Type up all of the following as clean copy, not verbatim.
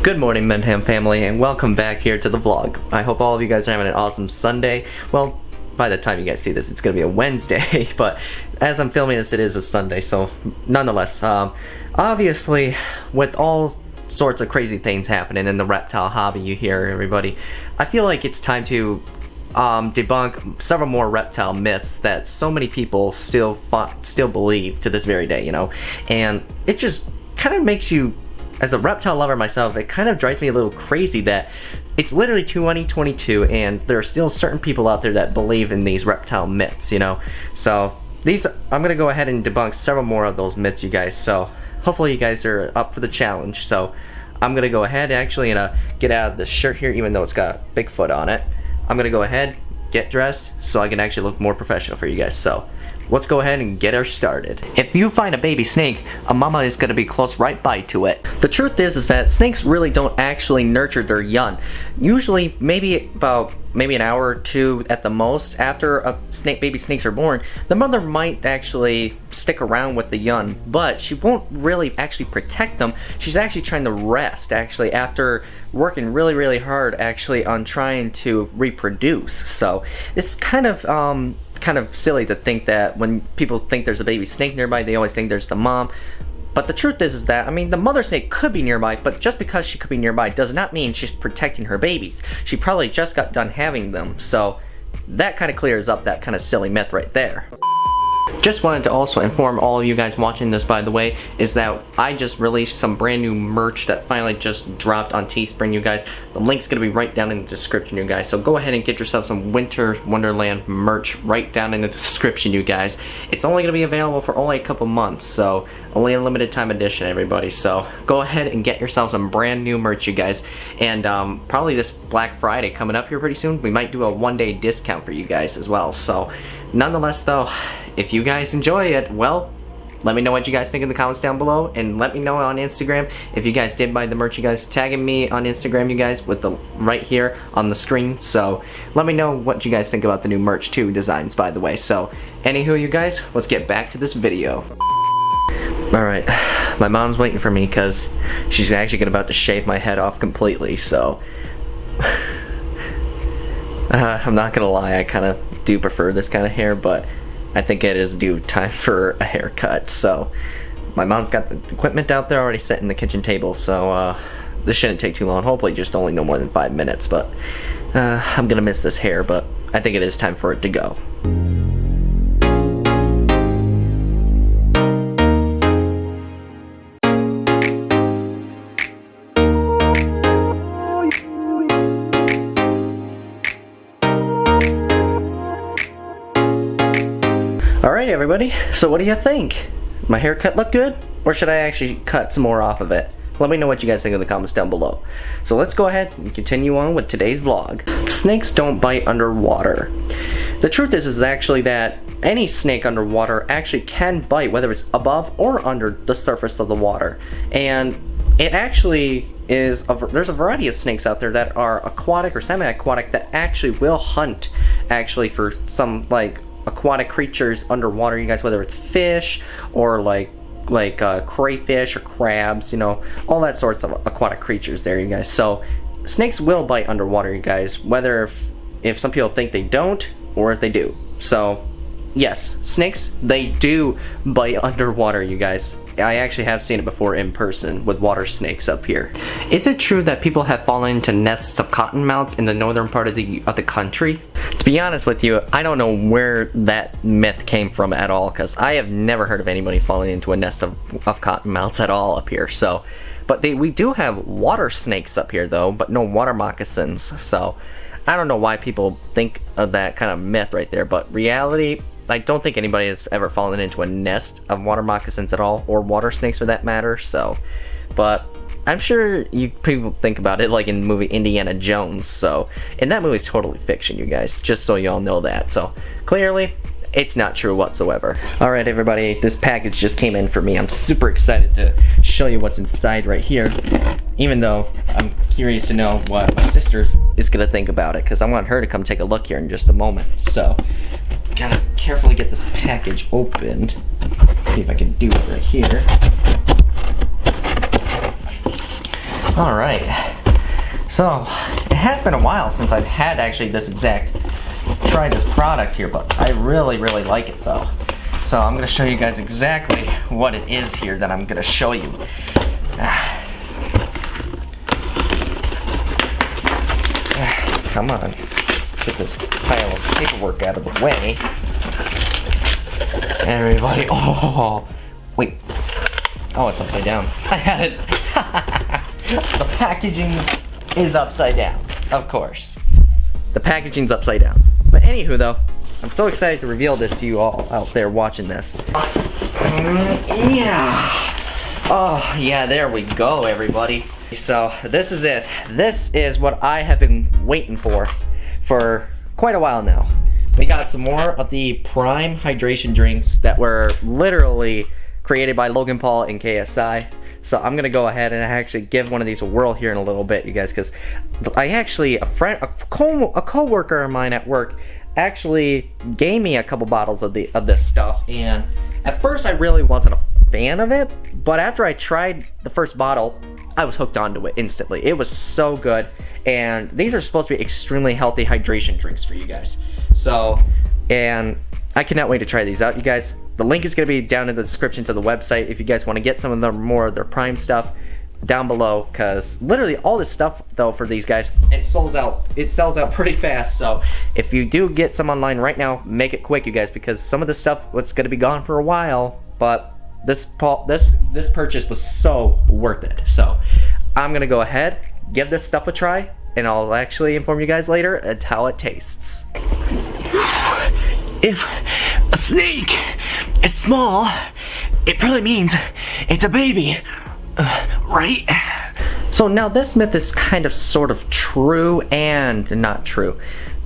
Good morning, Menham family, and welcome back here to the vlog. I hope all of you guys are having an awesome Sunday. Well, by the time you guys see this, it's gonna be a Wednesday, but as I'm filming this, it is a Sunday, so nonetheless, obviously, with all sorts of crazy things happening in the reptile hobby, you hear everybody, I feel like it's time to debunk several more reptile myths that so many people still believe to this very day, you know, and it just kind of makes you, as a reptile lover myself, it kind of drives me a little crazy that it's literally 2022 and there are still certain people out there that believe in these reptile myths, you know. So I'm gonna go ahead and debunk several more of those myths, you guys, so hopefully you guys are up for the challenge. So I'm gonna go ahead actually and get out of the shirt here, even though it's got Bigfoot on it. I'm gonna go ahead, get dressed, so I can actually look more professional for you guys. So let's go ahead and get her started. If you find a baby snake, a mama is going to be close right by to it. The truth is that snakes really don't actually nurture their young. Usually maybe an hour or two at the most after baby snakes are born, the mother might actually stick around with the young, but she won't really actually protect them. She's actually trying to rest actually after working really hard actually on trying to reproduce. So it's kind of silly to think that when people think there's a baby snake nearby, they always think there's the mom. But the truth is that, I mean, the mother snake could be nearby, but just because she could be nearby does not mean she's protecting her babies. She probably just got done having them, so that kind of clears up that kind of silly myth right there. Just wanted to also inform all of you guys watching this, by the way, is that I just released some brand new merch that finally just dropped on Teespring, you guys. The link's gonna be right down in the description, you guys. So go ahead and get yourself some Winter Wonderland merch right down in the description, you guys. It's only gonna be available for only a couple months, so only a limited time edition, everybody. So go ahead and get yourself some brand new merch, you guys. And probably this Black Friday coming up here pretty soon, we might do a one-day discount for you guys as well. So nonetheless though, if you guys enjoy it, well, let me know what you guys think in the comments down below, and let me know on Instagram if you guys did buy the merch, you guys. Tagging me on Instagram, you guys, with the right here on the screen. So let me know what you guys think about the new merch too, designs, by the way. So anywho, you guys, let's get back to this video. Alright, my mom's waiting for me because she's actually about to shave my head off completely, so I'm not gonna lie, I kind of do prefer this kind of hair, but I think it is due time for a haircut. So my mom's got the equipment out there already set in the kitchen table, so this shouldn't take too long. Hopefully just only no more than 5 minutes, but I'm gonna miss this hair, but I think it is time for it to go. Alright everybody, so what do you think? My haircut look good? Or should I actually cut some more off of it? Let me know what you guys think in the comments down below. So let's go ahead and continue on with today's vlog. Snakes don't bite underwater. The truth is actually that any snake underwater actually can bite, whether it's above or under the surface of the water. And it actually is, there's a variety of snakes out there that are aquatic or semi-aquatic that actually will hunt actually for some like aquatic creatures underwater, you guys, whether it's fish or like crayfish or crabs, you know, all that sorts of aquatic creatures there, you guys. So snakes will bite underwater, you guys, whether if some people think they don't or if they do. So yes, snakes, they do bite underwater, you guys. I actually have seen it before in person with water snakes up here. Is it true that people have fallen into nests of cottonmouths in the northern part of the country? To be honest with you, I don't know where that myth came from at all, because I have never heard of anybody falling into a nest of cottonmouths at all up here. So, but we do have water snakes up here though, but no water moccasins. So I don't know why people think of that kind of myth right there, but reality, I don't think anybody has ever fallen into a nest of water moccasins at all, or water snakes for that matter. So, but I'm sure people think about it like in the movie Indiana Jones. So, and that movie's totally fiction, you guys, just so y'all know that. So clearly it's not true whatsoever. Alright everybody, this package just came in for me. I'm super excited to show you what's inside right here, even though I'm curious to know what my sister is gonna think about it, because I want her to come take a look here in just a moment. So gotta carefully get this package opened. See if I can do it right here. Alright, so it has been a while since I've had actually tried this product here, but I really like it though. So I'm going to show you guys exactly what it is here that I'm going to show you. Come on, get this pile of paperwork out of the way. Everybody, oh, wait. Oh, it's upside down. I had it. The packaging is upside down, of course. The packaging's upside down. But anywho though, I'm so excited to reveal this to you all out there watching this. Yeah. Oh, yeah, there we go, everybody. So, this is it. This is what I have been waiting for quite a while now. We got some more of the Prime hydration drinks that were literally created by Logan Paul and KSI. So I'm gonna go ahead and actually give one of these a whirl here in a little bit, you guys, because I actually, a co-worker of mine at work actually gave me a couple bottles of this stuff, and at first I really wasn't a fan of it, but after I tried the first bottle, I was hooked onto it instantly. It was so good, and these are supposed to be extremely healthy hydration drinks for you guys. So, and I cannot wait to try these out, you guys. The link is going to be down in the description to the website if you guys want to get some of the more of their Prime stuff down below, because literally all this stuff though for these guys, it sells out pretty fast. So if you do get some online right now, make it quick, you guys, because some of the stuff it's going to be gone for a while, but this purchase was so worth it. So I'm going to go ahead, give this stuff a try, and I'll actually inform you guys later at how it tastes. If a snake is small, it probably means it's a baby, right? So now this myth is kind of sort of true and not true.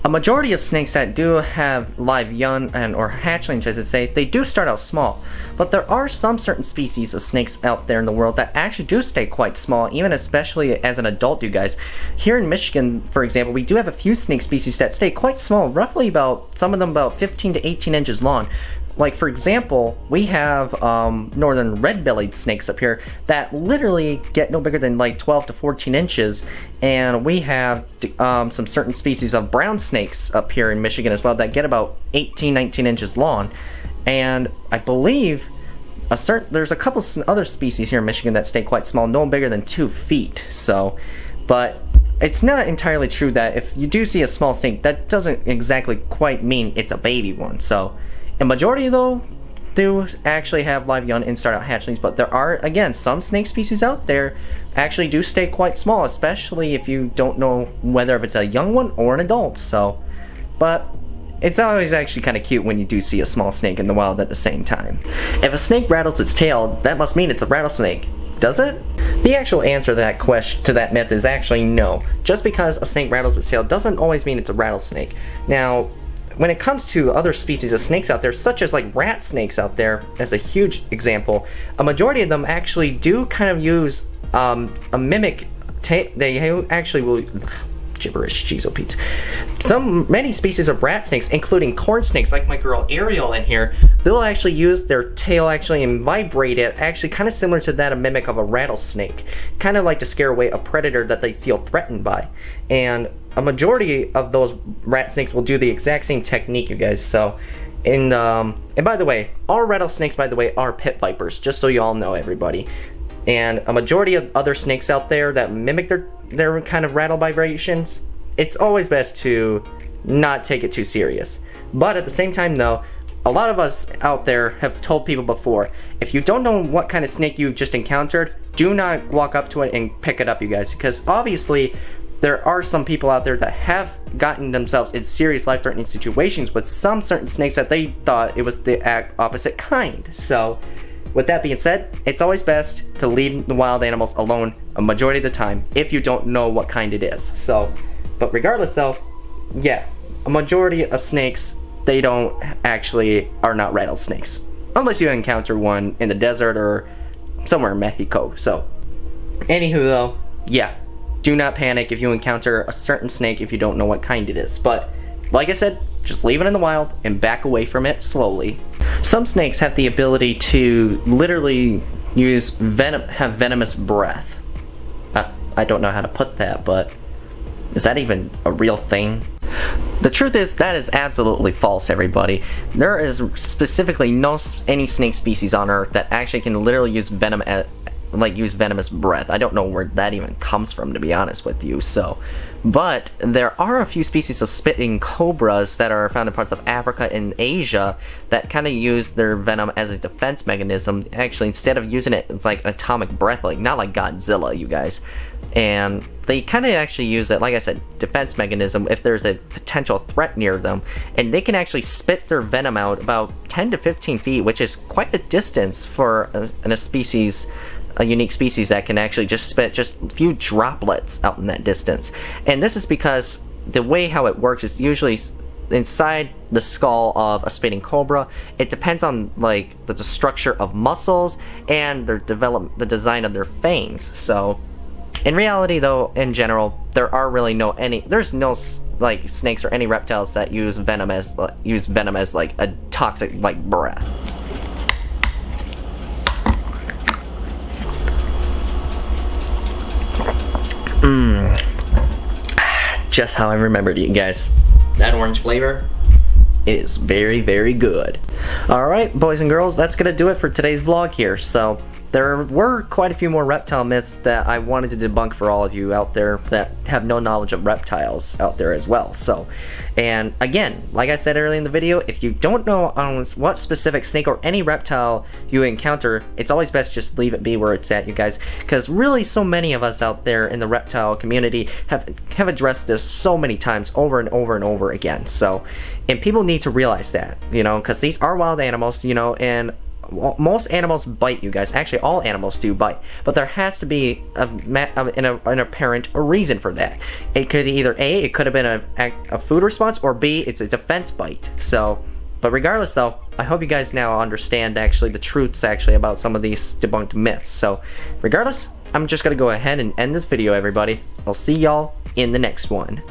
A majority of snakes that do have live young or hatchlings, as I say, they do start out small. But there are some certain species of snakes out there in the world that actually do stay quite small, even especially as an adult, you guys. Here in Michigan, for example, we do have a few snake species that stay quite small, roughly some of them about 15 to 18 inches long. Like, for example, we have northern red-bellied snakes up here that literally get no bigger than like 12 to 14 inches. And we have some certain species of brown snakes up here in Michigan as well that get about 18, 19 inches long. And I believe there's a couple other species here in Michigan that stay quite small, no bigger than 2 feet. So, but it's not entirely true that if you do see a small snake, that doesn't exactly quite mean it's a baby one. So, a majority though do actually have live young and start out hatchlings, but there are, again, some snake species out there actually do stay quite small, especially if you don't know whether if it's a young one or an adult. So, but it's always actually kind of cute when you do see a small snake in the wild at the same time. If a snake rattles its tail, that must mean it's a rattlesnake. Does it? The actual answer to that question, to that myth, is actually no. Just because a snake rattles its tail doesn't always mean it's a rattlesnake. Now, when it comes to other species of snakes out there, such as like rat snakes out there, as a huge example, a majority of them actually do kind of use a mimic. They actually will. Gibberish, jeez, oh Pete. Many species of rat snakes, including corn snakes, like my girl Ariel in here, they'll actually use their tail and vibrate it, actually kind of similar to that, a mimic of a rattlesnake, kind of like to scare away a predator that they feel threatened by. And a majority of those rat snakes will do the exact same technique, you guys. So, and by the way, all rattlesnakes, by the way, are pit vipers, just so you all know, everybody. And a majority of other snakes out there that mimic their kind of rattle vibrations, it's always best to not take it too serious. But at the same time though, a lot of us out there have told people before, if you don't know what kind of snake you've just encountered, do not walk up to it and pick it up, you guys, because obviously there are some people out there that have gotten themselves in serious life-threatening situations with some certain snakes that they thought it was the opposite kind. So with that being said, it's always best to leave the wild animals alone a majority of the time if you don't know what kind it is. So, but regardless though, yeah, a majority of snakes, they are not rattlesnakes. Unless you encounter one in the desert or somewhere in Mexico. So, anywho though, yeah, do not panic if you encounter a certain snake if you don't know what kind it is. But, like I said, just leave it in the wild and back away from it slowly. Some snakes have the ability to literally have venomous breath. I don't know how to put that, but is that even a real thing? The truth is, that is absolutely false, everybody. There is specifically any snake species on Earth that actually can literally use venom use venomous breath. I don't know where that even comes from, to be honest with you. But there are a few species of spitting cobras that are found in parts of Africa and Asia that kind of use their venom as a defense mechanism. Actually, instead of using it as like an atomic breath, like not like Godzilla, you guys. And they kind of actually use it, like I said, defense mechanism if there's a potential threat near them. And they can actually spit their venom out about 10 to 15 feet, which is quite a distance for a unique species that can actually just spit just a few droplets out in that distance. And this is because the way how it works is usually inside the skull of a spitting cobra. It depends on like the structure of muscles and the design of their fangs. So in reality, though, in general, there's no like snakes or any reptiles that use venom as like a toxic like breath. Just how I remembered it, you guys. That orange flavor, it is very, very good. Alright, boys and girls, that's gonna do it for today's vlog here. So, there were quite a few more reptile myths that I wanted to debunk for all of you out there that have no knowledge of reptiles out there as well. So, and again, like I said earlier in the video, if you don't know what specific snake or any reptile you encounter, it's always best just leave it be where it's at, you guys. Because really, so many of us out there in the reptile community have addressed this so many times over and over and over again. So, and people need to realize that, you know, because these are wild animals, you know, and most animals bite, you guys. Actually, all animals do bite, but there has to be an apparent reason for that. It could either A, it could have been a food response, or B, it's a defense bite. So, but regardless though, I hope you guys now understand actually the truths actually about some of these debunked myths. So, regardless, I'm just gonna go ahead and end this video, everybody. I'll see y'all in the next one.